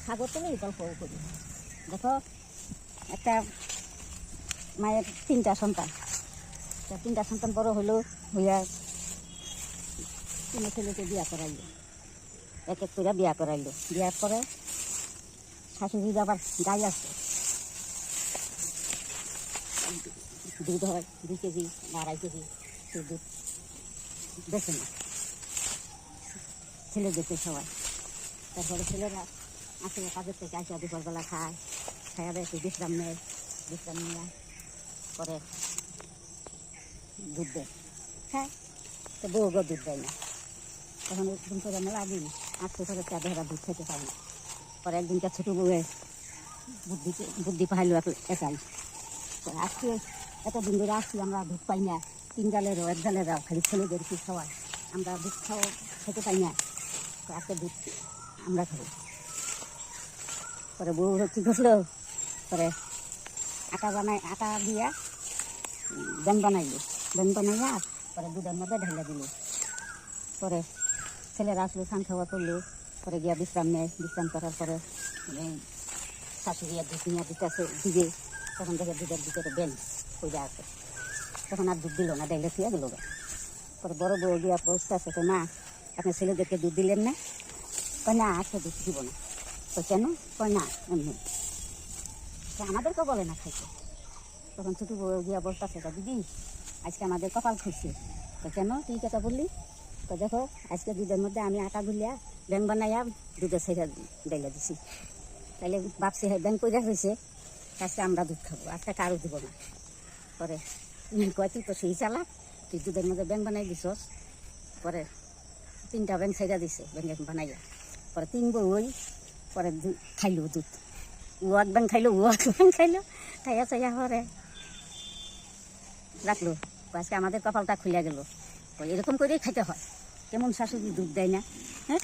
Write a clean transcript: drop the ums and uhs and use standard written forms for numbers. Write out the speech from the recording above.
সাগর থেকে গল্প করি। দেখো একটা মায়ের তিনটা সন্তান বড় হলো হইয়া তিন ছেলেকে বিয়া করাইলো, এক এক করে বিয়া করাইলো। বিয়ার পরে শাশুড়ি আবার গাই আছে, দুধ হয় 2 কেজি বা 2.5 কেজি, সেই দুধ বেছে না ছেলে দেখে সবাই। তারপরে ছেলেরা আসলে কাজের থেকে আসে দুপুরবেলা খায়, খাইয়া একটু বিশ্রাম নিয়ে পরে দুধ দেয়, খায়। তো বউ দুধ দেয় না, তখন একদিন করে আমরা লাগিনি আজকে করে চাঁদেরা দুধ খেতে পারি না। পরে একদিনকার ছোটো বউয়ে বুদ্ধি পাইলো একাই। আজকে এতদিন ধরে আসছি আমরা দুধ পাই না, 3 গালেরও 1 গালেরাও খালি ছেলেদেরকে খাওয়াই, আমরা দুধ খেতে পাই না। আজকে দুধ আমরা খাবো। পরে বউ কী করলো, পরে আটা দিয়া ব্যান বানাইয়া পরে দুধের মধ্যে ঢেলে দিল। পরে ছেলেরা আসলো, খান খাওয়া করলো, পরে গিয়া বিশ্রাম করার পরে শাশুড়ি দুধ নিয়ে দিতেছে দিবে, তখন দেখে দুধের ভিতরে বেন পড়ে আছে, তখন আর দুধ দিল না, ডাইলে শুয়ে গেল। পরে বড় বউ গিয়া বসতে আছে, তো মা আপনার ছেলেদেরকে দুধ দিলেন না? কয় না আজকে দুধ দিব না। তো কেন? কয় না এমনি, আমাদেরকেও বলে না খাইতে। তখন ছোটো বউ গিয়া বসতেছে, দিদি আজকে আমাদের কপাল খুঁজছে। তো কেন তুই কথা বললি? তো দেখো আজকে দুধের মধ্যে আমি আটা গুলিয়া ব্যাং বানাইয়া দুধের ছেড়ে ডাইলে দিছি, তাইলে ভাবছি হ্যাঁ ব্যাং করে হয়েছে, আজকে আমরা দুধ খাবো, আজকে কারো দিব না। পরে কয় তুই তো সেই চালা, তুই দুধের মধ্যে ব্যাং বানাই দিছস। পরে 3টা ব্যাং ছেড়ে দিছে, ব্যাং বানাইয়া। পরে 3 বউ পরে খাইলো দুধ, ও এক ব্যাং খাইলো, খাইয়া চাইয়া পরে রাখলো। আজকে আমাদের কপালটা খুলে গেল। এরকম করেই খাইতে হয়, কেমন শাশুড়ি দুধ দেয় না, হ্যাঁ।